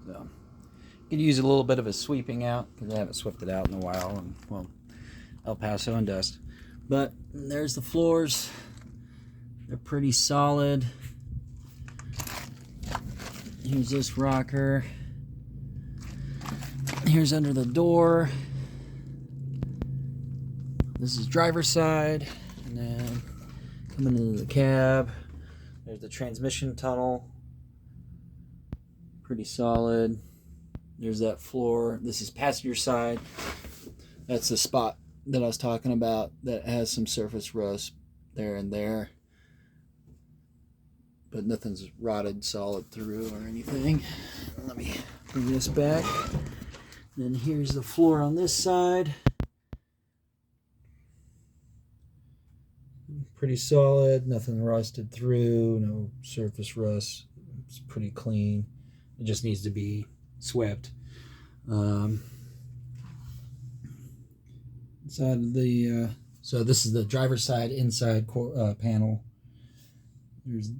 So, could use a little bit of a sweeping out because I haven't swept it out in a while, and well, El Paso and dust. But there's the floors. They're pretty solid. Here's this rocker. Here's under the door. This is driver's side, and then coming into the cab, there's the transmission tunnel. Pretty solid. There's that floor. This is passenger side. That's the spot that I was talking about that has some surface rust there and there, but nothing's rotted solid through or anything. Let me bring this back. Then here's the floor on this side. Pretty solid, nothing rusted through, no surface rust. It's pretty clean. It just needs to be swept. Inside of the so this is the driver's side inside panel. There's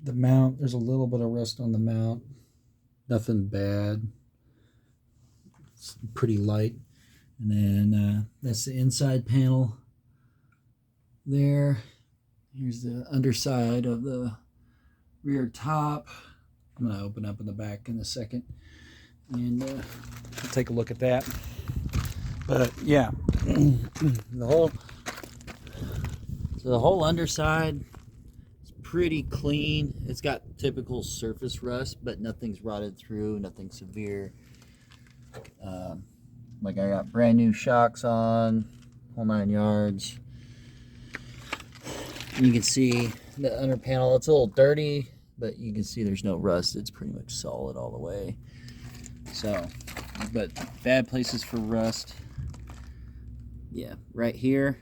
the mount. There's a little bit of rust on the mount. Nothing bad. It's pretty light. And then that's the inside panel. There. Here's the underside of the rear top. I'm going to open up in the back in a second, and we'll take a look at that. But yeah, the whole underside is pretty clean. It's got typical surface rust, but nothing's rotted through, nothing severe. Like I got brand new shocks on, whole 9 yards. You can see the under panel, it's a little dirty, but you can see there's no rust. It's pretty much solid all the way. So, but bad places for rust. Yeah, right here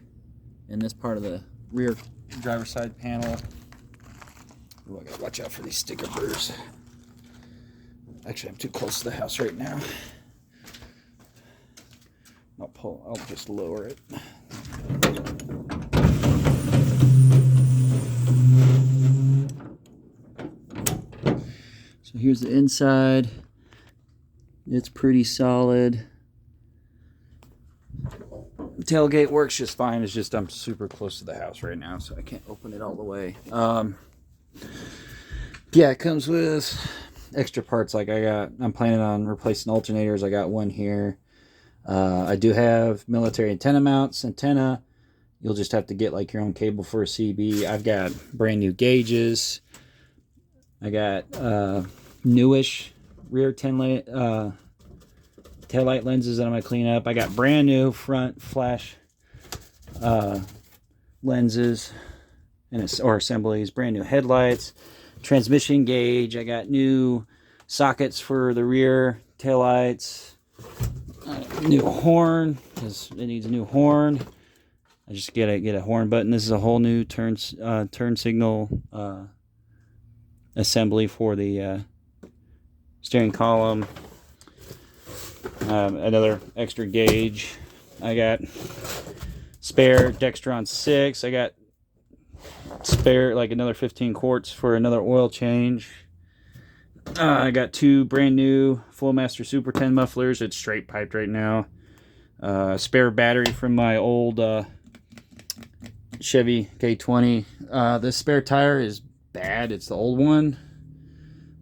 in this part of the rear driver's side panel. Oh, I gotta watch out for these sticker burrs. Actually, I'm too close to the house right now. I'll just lower it. So here's the inside. It's pretty solid. Tailgate works just fine. It's just I'm super close to the house right now, so I can't open it all the way. Yeah, it comes with extra parts. Like I'm planning on replacing alternators. I got one here. I do have military antenna mounts. You'll just have to get like your own cable for a CB. I've got brand new gauges. I got newish rear taillight lenses that I'm going to clean up. I got brand new front flash lenses or assemblies, brand new headlights, transmission gauge. I got new sockets for the rear taillights, new horn because it needs a new horn. I just get a horn button. This is a whole new turn signal assembly for the steering column. Another extra gauge. I got spare Dextron 6. I got spare like another 15 quarts for another oil change. I got 2 brand new Flowmaster Super 10 mufflers. It's straight piped right now. Spare battery from my old Chevy K20. This spare tire is bad. It's the old one,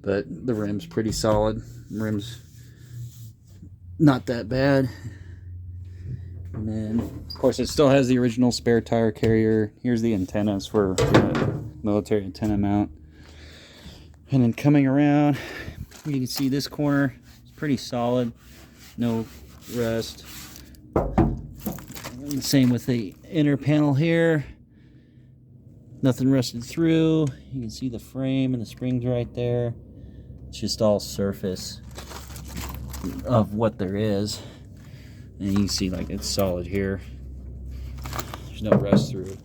but the rim's pretty solid. Rim's not that bad. And then, of course, it still has the original spare tire carrier. Here's the antennas for the military antenna mount. And then coming around, you can see this corner is pretty solid. No rust. And same with the inner panel here. Nothing rusted through. You can see the frame and the springs right there. It's just all surface of what there is. And you can see like it's solid here. There's no rust through.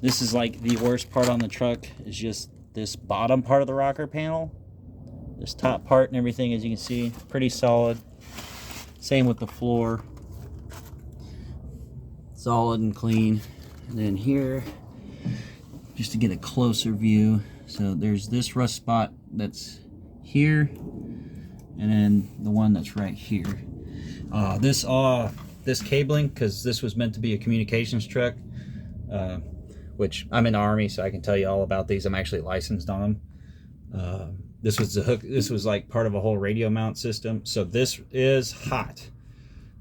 This is like the worst part on the truck is just this bottom part of the rocker panel. This top part and everything, as you can see, pretty solid. Same with the floor. Solid and clean. And then here, just to get a closer view, so there's this rust spot that's here, and then the one that's right here. This cabling, because this was meant to be a communications truck, which I'm in the Army, so I can tell you all about these. I'm actually licensed on them. This was the hook. This was like part of a whole radio mount system. So this is hot.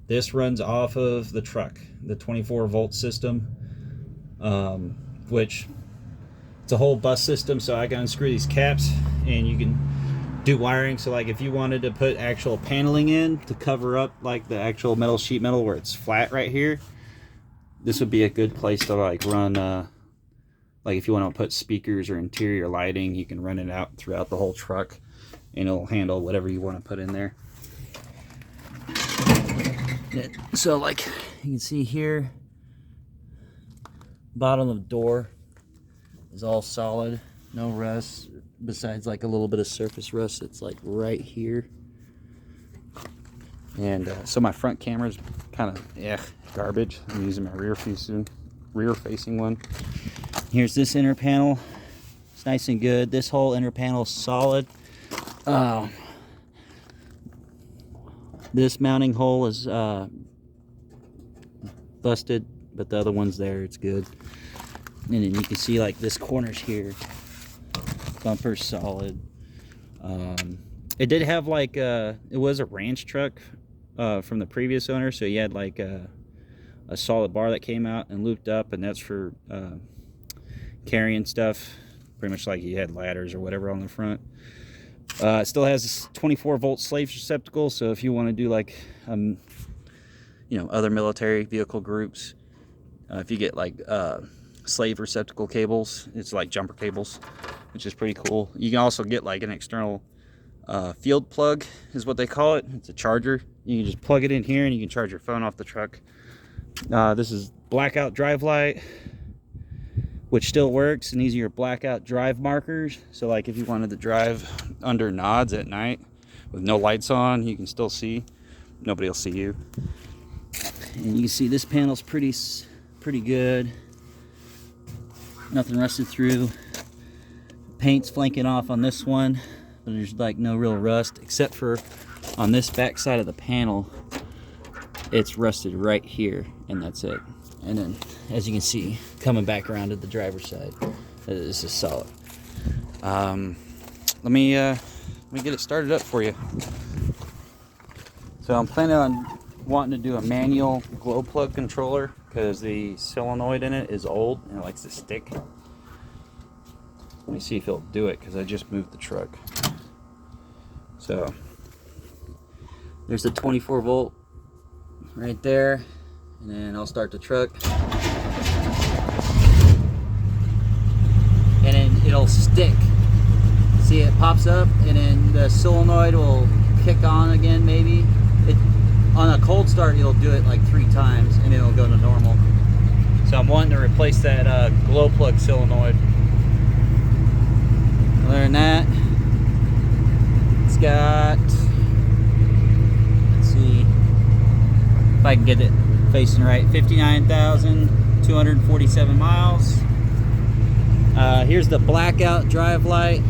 This runs off of the truck, the 24-volt system, which it's a whole bus system. So I can unscrew these caps, and you can do wiring. So like if you wanted to put actual paneling in to cover up like the actual metal sheet metal where it's flat right here, this would be a good place to like run like if you want to put speakers or interior lighting, you can run it out throughout the whole truck and it'll handle whatever you want to put in there. So like you can see here, bottom of the door is all solid, no rust, besides like a little bit of surface rust that's like right here. And so my front camera's kind of garbage. I'm using my rear facing one. Here's this inner panel. It's nice and good. This whole inner panel is solid. This mounting hole is busted, but the other one's there. It's good. And then you can see like this corner's here. Bumper's solid. It did have like it was a ranch truck from the previous owner, so you had like a solid bar that came out and looped up, and that's for carrying stuff, pretty much like you had ladders or whatever on the front. It still has this 24-volt slave receptacle, so if you want to do like you know, other military vehicle groups, if you get like slave receptacle cables, it's like jumper cables, which is pretty cool. You can also get like an external field plug is what they call it. It's a charger. You can just plug it in here and you can charge your phone off the truck. This is blackout drive light, which still works, and these are your blackout drive markers. So like if you wanted to drive under nods at night with no lights on, you can still see. Nobody will see you. And you can see this panel's pretty good. Nothing rusted through. Paint's flanking off on this one, but there's like no real rust, except for on this back side of the panel. It's rusted right here, and that's it. And then, as you can see, coming back around to the driver's side, this is solid. Let me get it started up for you. So I'm planning on wanting to do a manual glow plug controller because the solenoid in it is old and it likes to stick. Let me see if he'll do it, because I just moved the truck. So there's the 24-volt right there, and then I'll start the truck, and then it'll stick. See, it pops up, and then the solenoid will kick on again. Maybe on a cold start it'll do it like 3 times, and then it'll go to normal. So I'm wanting to replace that glow plug solenoid. Other than that, it's got, let's see if I can get it facing right, 59,247 miles. Here's the blackout drive light,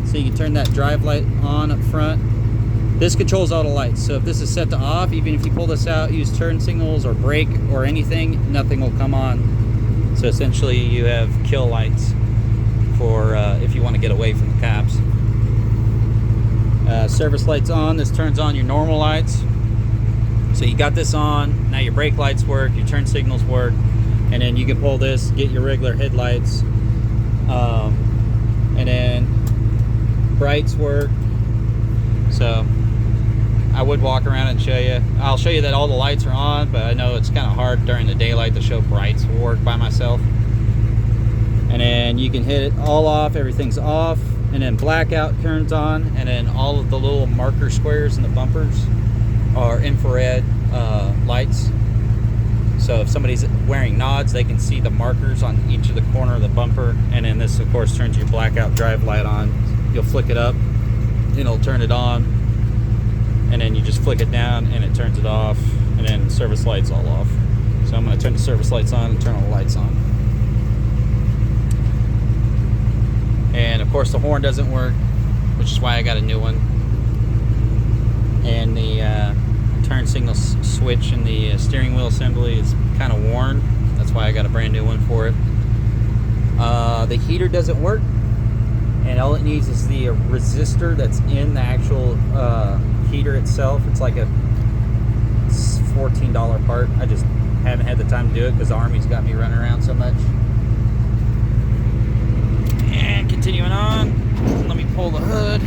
so you can turn that drive light on up front. This controls all the lights, so if this is set to off, even if you pull this out, use turn signals or brake or anything, nothing will come on. So essentially you have kill lights for if you want to get away from the cops. Service lights on. This turns on your normal lights. So you got this on, now your brake lights work, your turn signals work, and then you can pull this, get your regular headlights, and then brights work. So I would walk around and show you. I'll show you that all the lights are on, but I know it's kind of hard during the daylight to show brights will work by myself. And then you can hit it all off, everything's off, and then blackout turns on, and then all of the little marker squares in the bumpers are infrared lights. So if somebody's wearing nods, they can see the markers on each of the corner of the bumper. And then this, of course, turns your blackout drive light on. You'll flick it up, and it'll turn it on. And then you just flick it down, and it turns it off. And then service lights all off. So I'm going to turn the service lights on and turn all the lights on. And of course the horn doesn't work, which is why I got a new one. the switch in the steering wheel assembly is kind of worn. That's why I got a brand new one for it. The heater doesn't work, and all it needs is the resistor that's in the actual heater itself. It's like a $14 part. I just haven't had the time to do it because the Army's got me running around so much. And continuing on, let me pull the hood.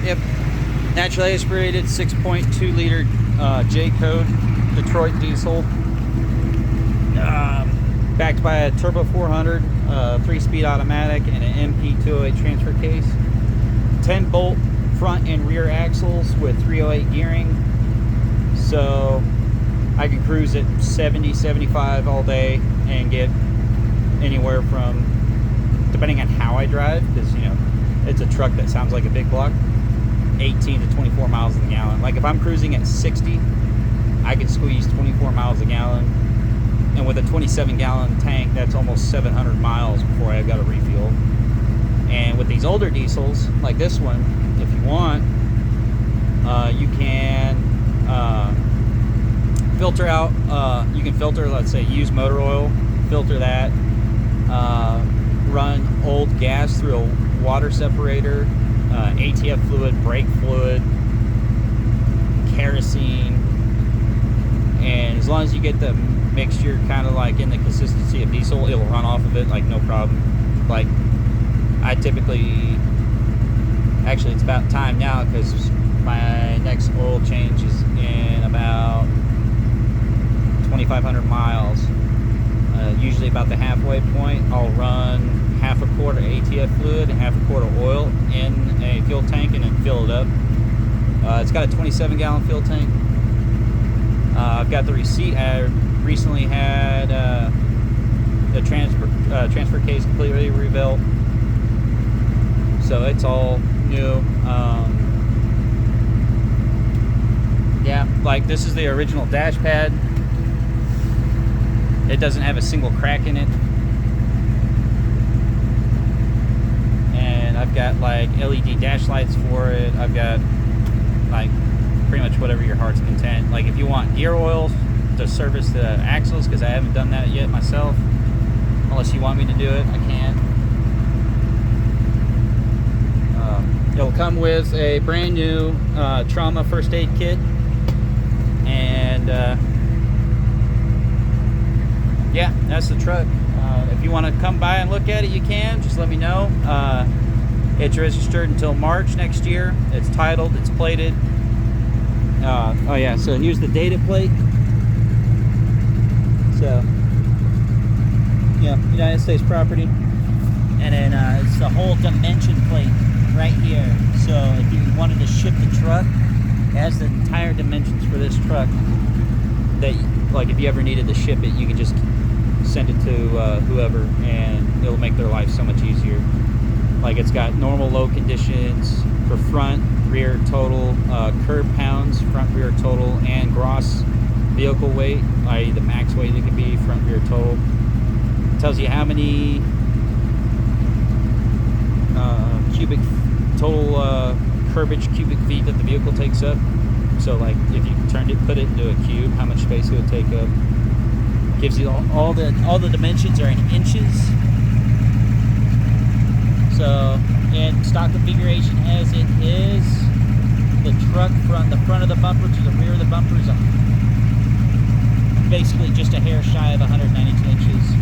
Yep, naturally aspirated 6.2 liter J-code Detroit diesel, backed by a turbo 400, 3-speed automatic, and an MP208 transfer case. 10 bolt front and rear axles with 308 gearing, so I can cruise at 70, 75 all day and get anywhere from, depending on how I drive, because you know it's a truck that sounds like a big block, 18 to 24 miles a gallon. Like if I'm cruising at 60, I can squeeze 24 miles a gallon, and with a 27-gallon tank, that's almost 700 miles before I've got to refuel. And with these older diesels, like this one, if you want, you can filter out, you can filter, let's say, used motor oil, filter that, run old gas through a water separator, ATF fluid, brake fluid, kerosene, and as long as you get the mixture kind of like in the consistency of diesel, it'll run off of it like no problem. Like I typically, actually it's about time now because my next oil change is in about 2,500 miles. Usually about the halfway point, I'll run half a quart of ATF fluid and half a quart of oil in a fuel tank and then fill it up. It's got a 27-gallon fuel tank. I've got the receipt. I recently had the transfer case completely rebuilt, so it's all new. Yeah, like this is the original dash pad. It doesn't have a single crack in it. And I've got like LED dash lights for it. I've got like pretty much whatever your heart's content. Like if you want gear oil to service the axles, because I haven't done that yet myself. Unless you want me to do it, I can. It'll come with a brand new trauma first aid kit. And yeah, that's the truck. If you want to come by and look at it, you can. Just let me know. It's registered until March next year. It's titled, it's plated. Oh yeah, so here's the data plate. So, yeah, United States property. And then it's the whole dimension plate right here. So if you wanted to ship the truck, it has the entire dimensions for this truck. That, like, if you ever needed to ship it, you can just send it to whoever, and it'll make their life so much easier. Like it's got normal load conditions for front, rear total, curb pounds, front, rear total, and gross vehicle weight, i.e. the max weight it can be, front, rear total. It tells you how many cubic total curbage cubic feet that the vehicle takes up. So like if you put it into a cube, how much space it would take up. Gives you all the dimensions are in inches. So in stock configuration as it is, the truck from the front of the bumper to the rear of the bumper is basically just a hair shy of 192 inches.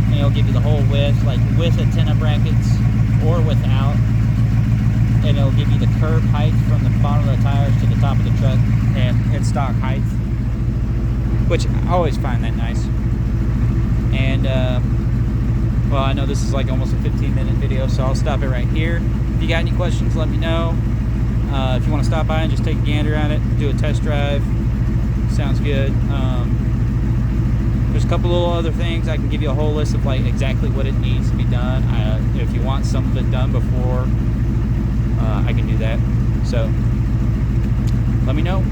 And it'll give you the whole width, like with antenna brackets or without. And it'll give you the curb height from the bottom of the tires to the top of the truck and its stock height, which I always find that nice. And well, I know this is like almost a 15-minute video, so I'll stop it right here. If you got any questions, let me know. If you want to stop by and just take a gander at it, do a test drive, sounds good. There's a couple little other things. I can give you a whole list of like exactly what it needs to be done. If you want want some of it done before I can do that. So let me know.